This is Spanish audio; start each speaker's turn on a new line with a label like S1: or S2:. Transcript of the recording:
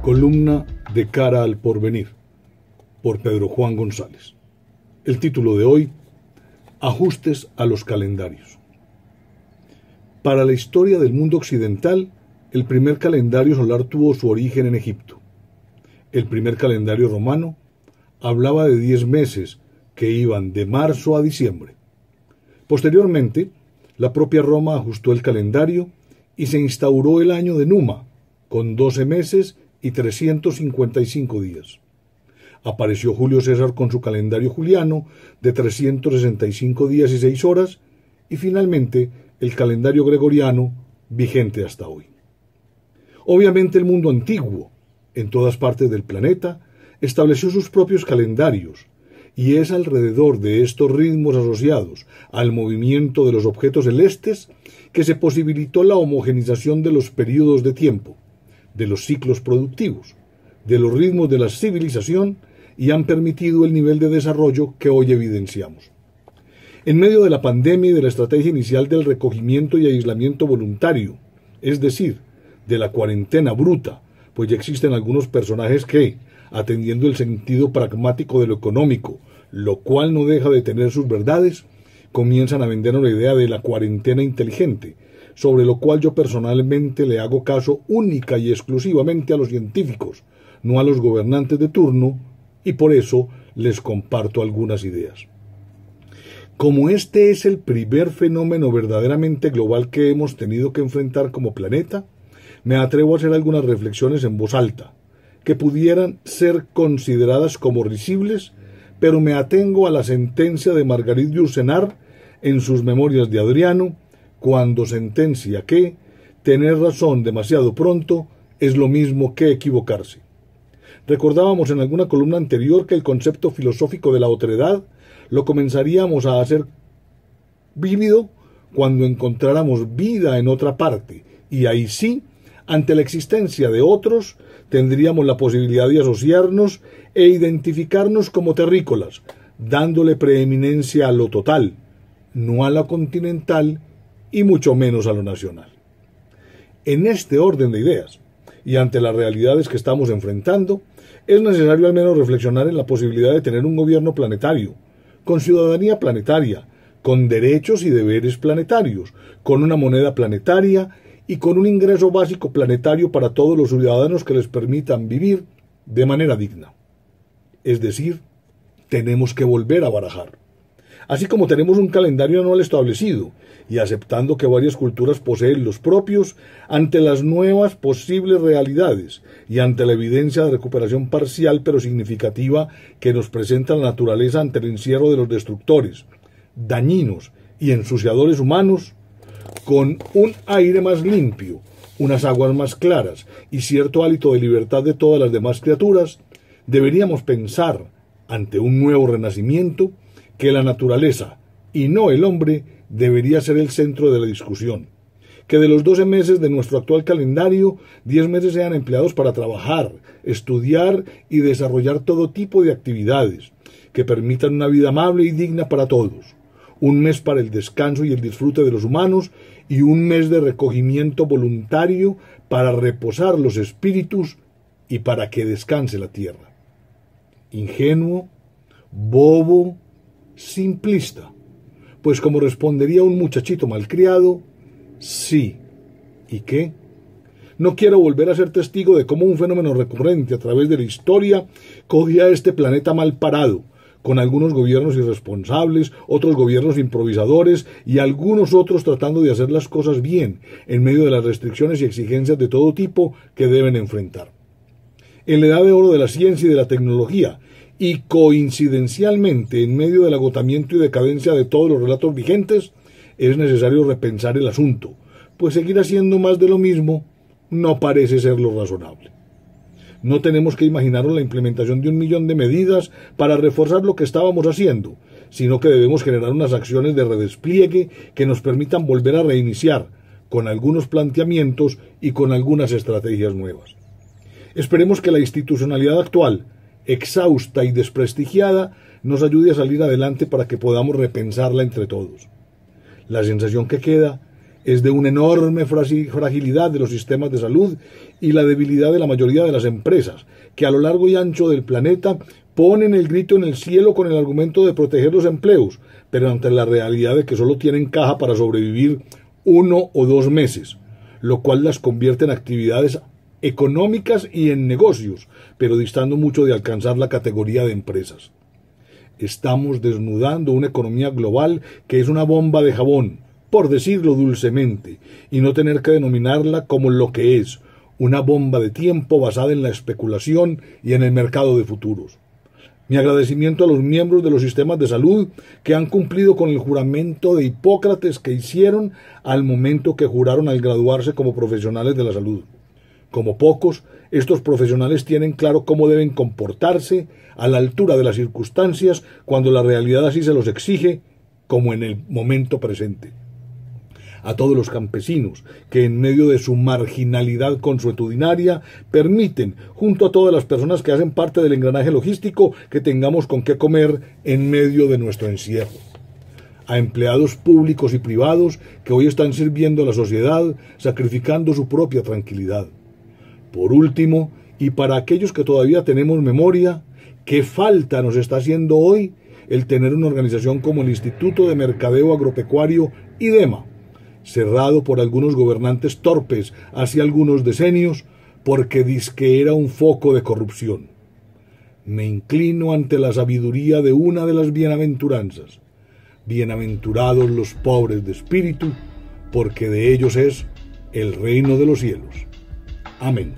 S1: Columna de cara al porvenir, por Pedro Juan González. El título de hoy: Ajustes a los calendarios. Para la historia del mundo occidental, el primer calendario solar tuvo su origen en Egipto. El primer calendario romano hablaba de 10 meses que iban de marzo a diciembre. Posteriormente, la propia Roma ajustó el calendario y se instauró el año de Numa, con 12 meses y 355 días. Apareció Julio César con su calendario juliano de 365 días y 6 horas, y finalmente el calendario gregoriano, vigente hasta hoy. Obviamente el mundo antiguo, en todas partes del planeta, estableció sus propios calendarios, y es alrededor de estos ritmos asociados al movimiento de los objetos celestes que se posibilitó la homogenización de los períodos de tiempo, de los ciclos productivos, de los ritmos de la civilización, y han permitido el nivel de desarrollo que hoy evidenciamos. En medio de la pandemia y de la estrategia inicial del recogimiento y aislamiento voluntario, es decir, de la cuarentena bruta, pues ya existen algunos personajes que, atendiendo el sentido pragmático de lo económico, lo cual no deja de tener sus verdades, comienzan a vender una idea de la cuarentena inteligente, sobre lo cual yo personalmente le hago caso única y exclusivamente a los científicos, no a los gobernantes de turno, y por eso les comparto algunas ideas. Como este es el primer fenómeno verdaderamente global que hemos tenido que enfrentar como planeta, me atrevo a hacer algunas reflexiones en voz alta, que pudieran ser consideradas como risibles, pero me atengo a la sentencia de Marguerite Yourcenar en sus Memorias de Adriano, cuando sentencia que tener razón demasiado pronto es lo mismo que equivocarse. Recordábamos en alguna columna anterior que el concepto filosófico de la otredad lo comenzaríamos a hacer vívido cuando encontráramos vida en otra parte, y ahí sí, ante la existencia de otros, tendríamos la posibilidad de asociarnos e identificarnos como terrícolas, dándole preeminencia a lo total, no a lo continental y mucho menos a lo nacional. En este orden de ideas, y ante las realidades que estamos enfrentando, es necesario al menos reflexionar en la posibilidad de tener un gobierno planetario, con ciudadanía planetaria, con derechos y deberes planetarios, con una moneda planetaria y con un ingreso básico planetario para todos los ciudadanos que les permitan vivir de manera digna. Es decir, tenemos que volver a barajar. Así como tenemos un calendario anual establecido, y aceptando que varias culturas poseen los propios, ante las nuevas posibles realidades y ante la evidencia de recuperación parcial pero significativa que nos presenta la naturaleza ante el encierro de los destructores, dañinos y ensuciadores humanos, con un aire más limpio, unas aguas más claras y cierto hálito de libertad de todas las demás criaturas, deberíamos pensar, ante un nuevo renacimiento, que la naturaleza, y no el hombre, debería ser el centro de la discusión. Que de los 12 meses de nuestro actual calendario, 10 meses sean empleados para trabajar, estudiar y desarrollar todo tipo de actividades que permitan una vida amable y digna para todos. Un mes para el descanso y el disfrute de los humanos y un mes de recogimiento voluntario para reposar los espíritus y para que descanse la tierra. Ingenuo, bobo, simplista, pues como respondería un muchachito malcriado, sí. ¿Y qué? No quiero volver a ser testigo de cómo un fenómeno recurrente a través de la historia cogía a este planeta mal parado, con algunos gobiernos irresponsables, otros gobiernos improvisadores y algunos otros tratando de hacer las cosas bien, en medio de las restricciones y exigencias de todo tipo que deben enfrentar. En la edad de oro de la ciencia y de la tecnología, y coincidencialmente en medio del agotamiento y decadencia de todos los relatos vigentes, es necesario repensar el asunto, pues seguir haciendo más de lo mismo no parece ser lo razonable. No tenemos que imaginarnos la implementación de 1 millón de medidas para reforzar lo que estábamos haciendo, sino que debemos generar unas acciones de redespliegue que nos permitan volver a reiniciar, con algunos planteamientos y con algunas estrategias nuevas. Esperemos que la institucionalidad actual, exhausta y desprestigiada, nos ayude a salir adelante para que podamos repensarla entre todos. La sensación que queda es de una enorme fragilidad de los sistemas de salud y la debilidad de la mayoría de las empresas, que a lo largo y ancho del planeta ponen el grito en el cielo con el argumento de proteger los empleos, pero ante la realidad de que solo tienen caja para sobrevivir 1 o 2 meses, lo cual las convierte en actividades económicas y en negocios, pero distando mucho de alcanzar la categoría de empresas. Estamos desnudando una economía global que es una bomba de jabón, por decirlo dulcemente, y no tener que denominarla como lo que es, una bomba de tiempo basada en la especulación y en el mercado de futuros. Mi agradecimiento a los miembros de los sistemas de salud que han cumplido con el juramento de Hipócrates que hicieron al momento que juraron al graduarse como profesionales de la salud. Como pocos, estos profesionales tienen claro cómo deben comportarse a la altura de las circunstancias cuando la realidad así se los exige, como en el momento presente. A todos los campesinos que en medio de su marginalidad consuetudinaria permiten, junto a todas las personas que hacen parte del engranaje logístico, que tengamos con qué comer en medio de nuestro encierro. A empleados públicos y privados que hoy están sirviendo a la sociedad, sacrificando su propia tranquilidad. Por último, y para aquellos que todavía tenemos memoria, ¿qué falta nos está haciendo hoy el tener una organización como el Instituto de Mercadeo Agropecuario IDEMA, cerrado por algunos gobernantes torpes hace algunos decenios porque dizque era un foco de corrupción? Me inclino ante la sabiduría de una de las bienaventuranzas. Bienaventurados los pobres de espíritu, porque de ellos es el reino de los cielos. Amén.